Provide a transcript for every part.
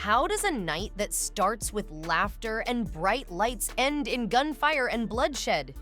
How does a night that starts with laughter and bright lights end in gunfire and bloodshed?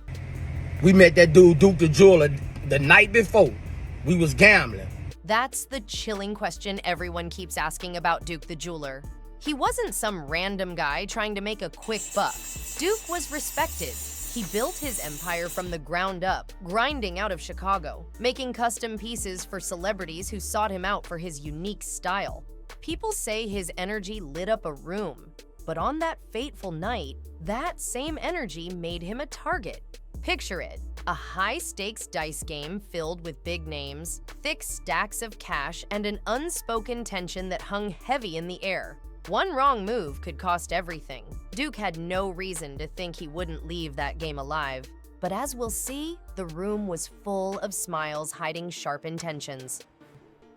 We met that dude, Duke the Jeweler, the night before. We was gambling. That's the chilling question everyone keeps asking about Duke the Jeweler. He wasn't some random guy trying to make a quick buck. Duke was respected. He built his empire from the ground up, grinding out of Chicago, making custom pieces for celebrities who sought him out for his unique style. People say his energy lit up a room, but on that fateful night, that same energy made him a target. Picture it, a high-stakes dice game filled with big names, thick stacks of cash, and an unspoken tension that hung heavy in the air. One wrong move could cost everything. Duke had no reason to think he wouldn't leave that game alive. But as we'll see, the room was full of smiles hiding sharp intentions.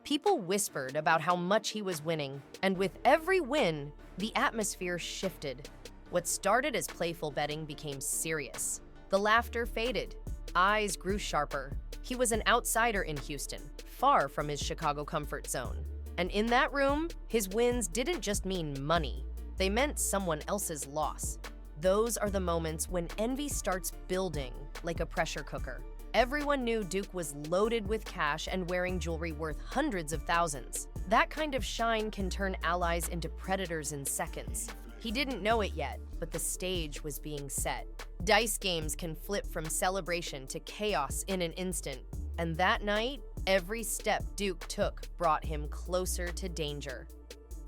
People whispered about how much he was winning, and with every win, the atmosphere shifted. What started as playful betting became serious. The laughter faded. Eyes grew sharper. He was an outsider in Houston, far from his Chicago comfort zone. And in that room, his wins didn't just mean money. They meant someone else's loss. Those are the moments when envy starts building like a pressure cooker. Everyone knew Duke was loaded with cash and wearing jewelry worth hundreds of thousands. That kind of shine can turn allies into predators in seconds. He didn't know it yet, but the stage was being set. Dice games can flip from celebration to chaos in an instant. And that night, every step Duke took brought him closer to danger.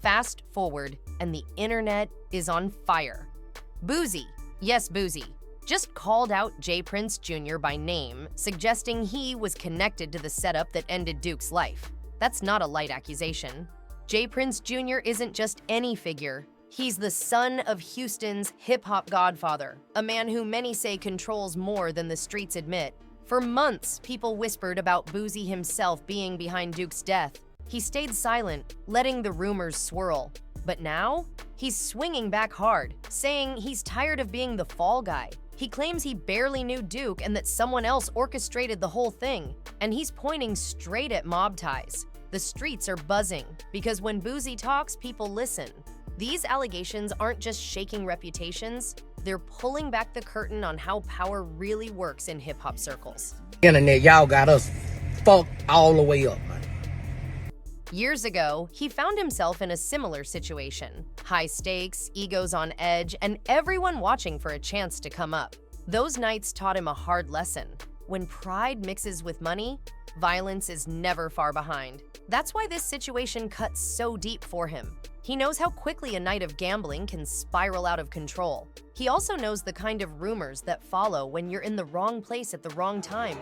Fast forward, and the internet is on fire. Boosie, yes Boosie, just called out JPrinceJr by name, suggesting he was connected to the setup that ended Duke's life. That's not a light accusation. JPrinceJr isn't just any figure. He's the son of Houston's hip-hop godfather, a man who many say controls more than the streets admit. For months, people whispered about Boosie himself being behind Duke's death. He stayed silent, letting the rumors swirl. But now, he's swinging back hard, saying he's tired of being the fall guy. He claims he barely knew Duke and that someone else orchestrated the whole thing. And he's pointing straight at mob ties. The streets are buzzing, because when Boosie talks, people listen. These allegations aren't just shaking reputations, they're pulling back the curtain on how power really works in hip-hop circles. Internet, y'all got us fucked all the way up, man. Years ago, he found himself in a similar situation. High stakes, egos on edge, and everyone watching for a chance to come up. Those nights taught him a hard lesson. When pride mixes with money, violence is never far behind. That's why this situation cuts so deep for him. He knows how quickly a night of gambling can spiral out of control. He also knows the kind of rumors that follow when you're in the wrong place at the wrong time.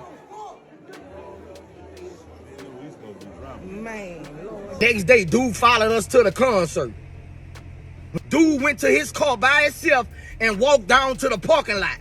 Man, next day, dude followed us to the concert. Dude went to his car by himself and walked down to the parking lot.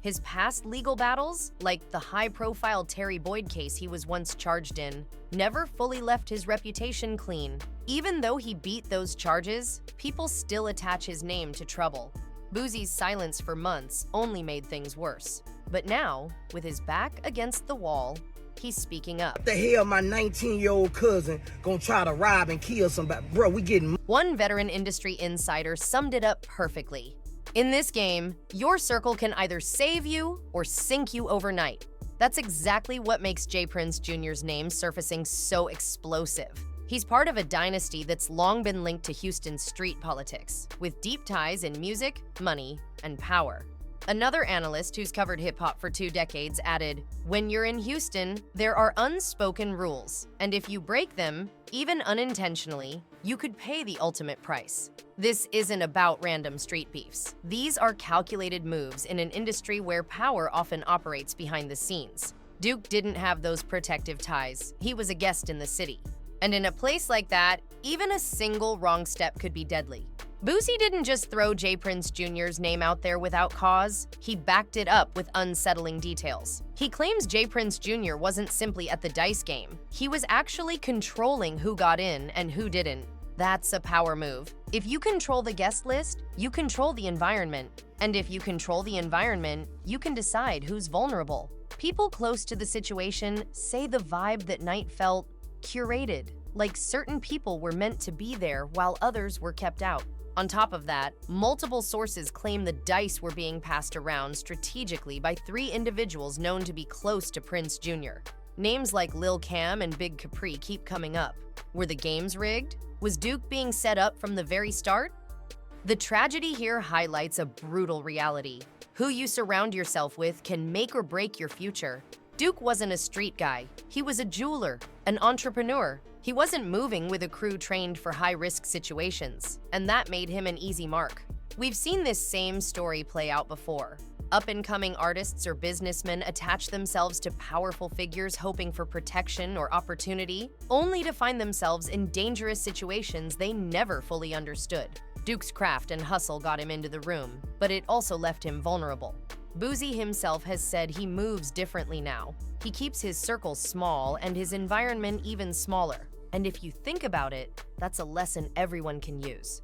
His past legal battles, like the high-profile Terry Boyd case he was once charged in, never fully left his reputation clean. Even though he beat those charges, people still attach his name to trouble. Boosie's silence for months only made things worse. But now, with his back against the wall, he's speaking up. What the hell my 19-year-old cousin gonna try to rob and kill somebody? Bro, we getting... One veteran industry insider summed it up perfectly. In this game, your circle can either save you or sink you overnight. That's exactly what makes JPrinceJr's name surfacing so explosive. He's part of a dynasty that's long been linked to Houston's street politics, with deep ties in music, money, and power. Another analyst who's covered hip-hop for 2 decades added, "When you're in Houston, there are unspoken rules, and if you break them, even unintentionally, you could pay the ultimate price." This isn't about random street beefs. These are calculated moves in an industry where power often operates behind the scenes. Duke didn't have those protective ties. He was a guest in the city. And in a place like that, even a single wrong step could be deadly. Boosie didn't just throw JPrinceJr's name out there without cause, he backed it up with unsettling details. He claims JPrinceJr wasn't simply at the dice game. He was actually controlling who got in and who didn't. That's a power move. If you control the guest list, you control the environment. And if you control the environment, you can decide who's vulnerable. People close to the situation say the vibe that night felt curated, like certain people were meant to be there while others were kept out. On top of that, multiple sources claim the dice were being passed around strategically by 3 individuals known to be close to Prince Jr. Names like Lil Cam and Big Capri keep coming up. Were the games rigged? Was Duke being set up from the very start? The tragedy here highlights a brutal reality. Who you surround yourself with can make or break your future. Duke wasn't a street guy. He was a jeweler, an entrepreneur. He wasn't moving with a crew trained for high-risk situations, and that made him an easy mark. We've seen this same story play out before. Up-and-coming artists or businessmen attach themselves to powerful figures hoping for protection or opportunity, only to find themselves in dangerous situations they never fully understood. Duke's craft and hustle got him into the room, but it also left him vulnerable. Boosie himself has said he moves differently now. He keeps his circle small and his environment even smaller. And if you think about it, that's a lesson everyone can use.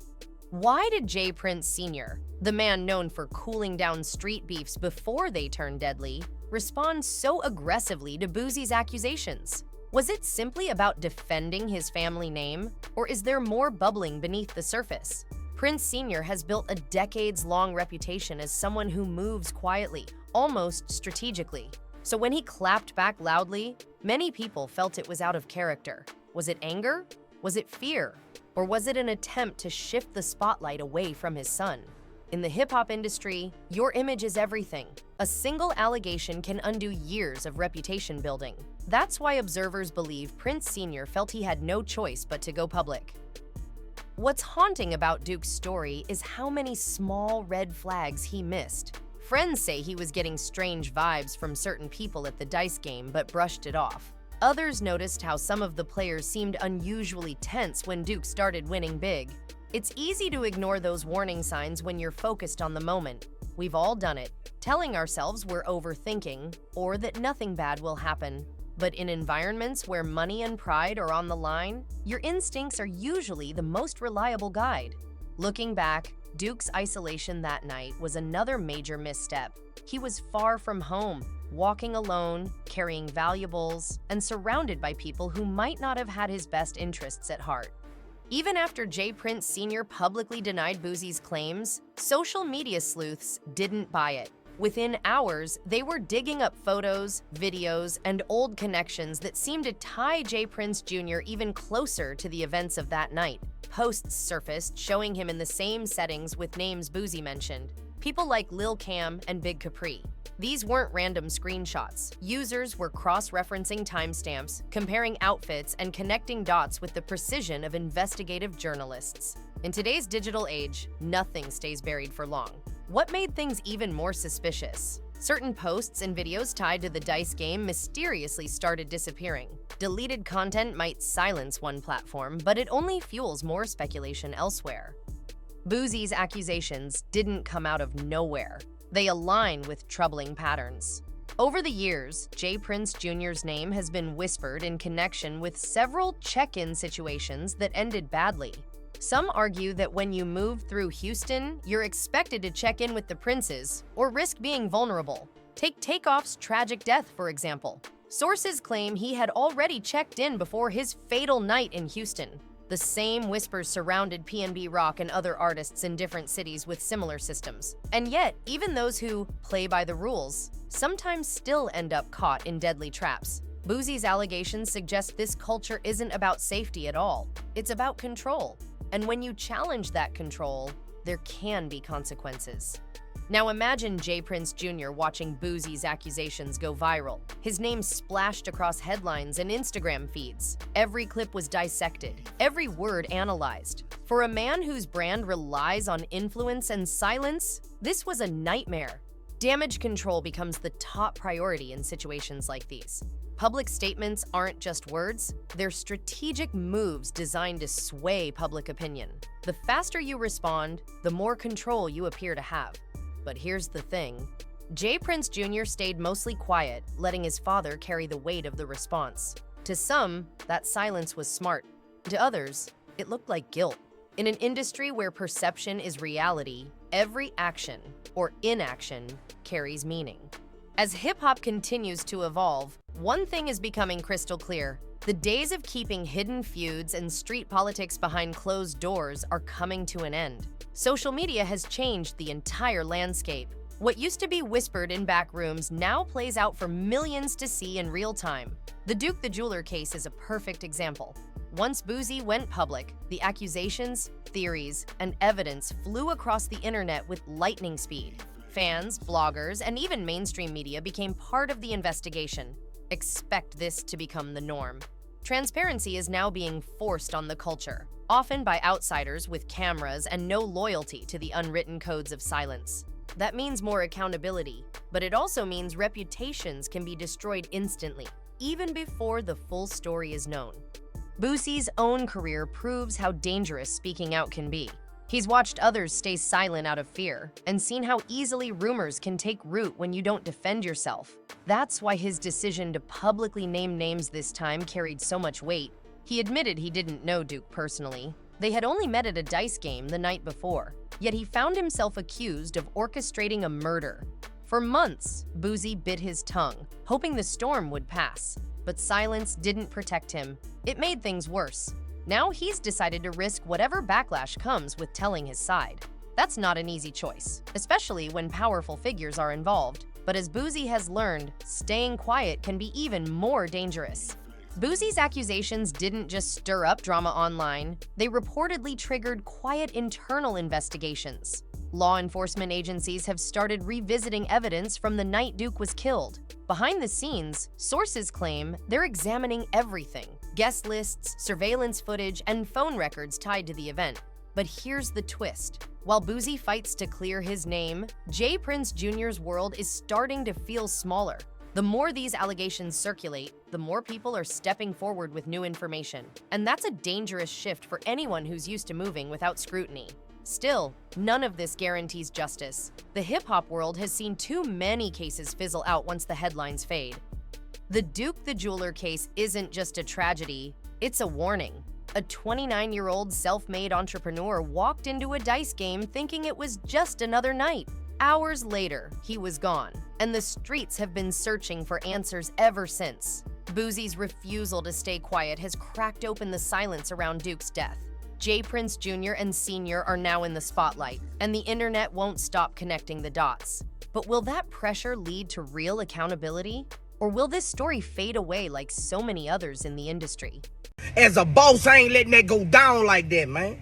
Why did JPrinceSr, the man known for cooling down street beefs before they turned deadly, respond so aggressively to Boosie's accusations? Was it simply about defending his family name, or is there more bubbling beneath the surface? Prince Sr. has built a decades-long reputation as someone who moves quietly, almost strategically. So when he clapped back loudly, many people felt it was out of character. Was it anger? Was it fear? Or was it an attempt to shift the spotlight away from his son? In the hip-hop industry, your image is everything. A single allegation can undo years of reputation building. That's why observers believe Prince Sr. felt he had no choice but to go public. What's haunting about Duke's story is how many small red flags he missed. Friends say he was getting strange vibes from certain people at the dice game but brushed it off. Others noticed how some of the players seemed unusually tense when Duke started winning big. It's easy to ignore those warning signs when you're focused on the moment. We've all done it, telling ourselves we're overthinking or that nothing bad will happen. But in environments where money and pride are on the line, your instincts are usually the most reliable guide. Looking back, Duke's isolation that night was another major misstep. He was far from home, walking alone, carrying valuables, and surrounded by people who might not have had his best interests at heart. Even after JPrinceSr. publicly denied Boosie's claims, social media sleuths didn't buy it. Within hours, they were digging up photos, videos, and old connections that seemed to tie JPrinceJr. even closer to the events of that night. Posts surfaced showing him in the same settings with names Boosie mentioned, people like Lil Cam and Big Capri. These weren't random screenshots. Users were cross-referencing timestamps, comparing outfits, and connecting dots with the precision of investigative journalists. In today's digital age, nothing stays buried for long. What made things even more suspicious? Certain posts and videos tied to the dice game mysteriously started disappearing. Deleted content might silence one platform, but it only fuels more speculation elsewhere. Boosie's accusations didn't come out of nowhere. They align with troubling patterns. Over the years, JPrinceJr.'s name has been whispered in connection with several check-in situations that ended badly. Some argue that when you move through Houston, you're expected to check in with the princes or risk being vulnerable. Take Takeoff's tragic death, for example. Sources claim he had already checked in before his fatal night in Houston. The same whispers surrounded PNB Rock and other artists in different cities with similar systems. And yet, even those who play by the rules sometimes still end up caught in deadly traps. Boosie's allegations suggest this culture isn't about safety at all. It's about control. And when you challenge that control, there can be consequences. Now imagine JPrinceJr. watching Boosie's accusations go viral. His name splashed across headlines and Instagram feeds. Every clip was dissected, every word analyzed. For a man whose brand relies on influence and silence, this was a nightmare. Damage control becomes the top priority in situations like these. Public statements aren't just words, they're strategic moves designed to sway public opinion. The faster you respond, the more control you appear to have. But here's the thing. JPrinceJr. stayed mostly quiet, letting his father carry the weight of the response. To some, that silence was smart. To others, it looked like guilt. In an industry where perception is reality, every action or inaction carries meaning. As hip-hop continues to evolve, one thing is becoming crystal clear. The days of keeping hidden feuds and street politics behind closed doors are coming to an end. Social media has changed the entire landscape. What used to be whispered in back rooms now plays out for millions to see in real time. The Duke the Jeweler case is a perfect example. Once Boosie went public, the accusations, theories, and evidence flew across the internet with lightning speed. Fans, bloggers, and even mainstream media became part of the investigation. Expect this to become the norm. Transparency is now being forced on the culture, often by outsiders with cameras and no loyalty to the unwritten codes of silence. That means more accountability, but it also means reputations can be destroyed instantly, even before the full story is known. Boosie's own career proves how dangerous speaking out can be. He's watched others stay silent out of fear and seen how easily rumors can take root when you don't defend yourself. That's why his decision to publicly name names this time carried so much weight. He admitted he didn't know Duke personally. They had only met at a dice game the night before, yet he found himself accused of orchestrating a murder. For months, Boosie bit his tongue, hoping the storm would pass. But silence didn't protect him. It made things worse. Now he's decided to risk whatever backlash comes with telling his side. That's not an easy choice, especially when powerful figures are involved. But as Boosie has learned, staying quiet can be even more dangerous. Boosie's accusations didn't just stir up drama online, they reportedly triggered quiet internal investigations. Law enforcement agencies have started revisiting evidence from the night Duke was killed. Behind the scenes, sources claim they're examining everything: guest lists, surveillance footage, and phone records tied to the event. But here's the twist. While Boosie fights to clear his name, JPrinceJr's world is starting to feel smaller. The more these allegations circulate, the more people are stepping forward with new information. And that's a dangerous shift for anyone who's used to moving without scrutiny. Still, none of this guarantees justice. The hip-hop world has seen too many cases fizzle out once the headlines fade. The Duke the Jeweler case isn't just a tragedy, it's a warning. A 29-year-old self-made entrepreneur walked into a dice game thinking it was just another night. Hours later, he was gone, and the streets have been searching for answers ever since. Boosie's refusal to stay quiet has cracked open the silence around Duke's death. JPrinceJr and Sr. are now in the spotlight, and the internet won't stop connecting the dots. But will that pressure lead to real accountability? Or will this story fade away like so many others in the industry? As a boss, I ain't letting that go down like that, man.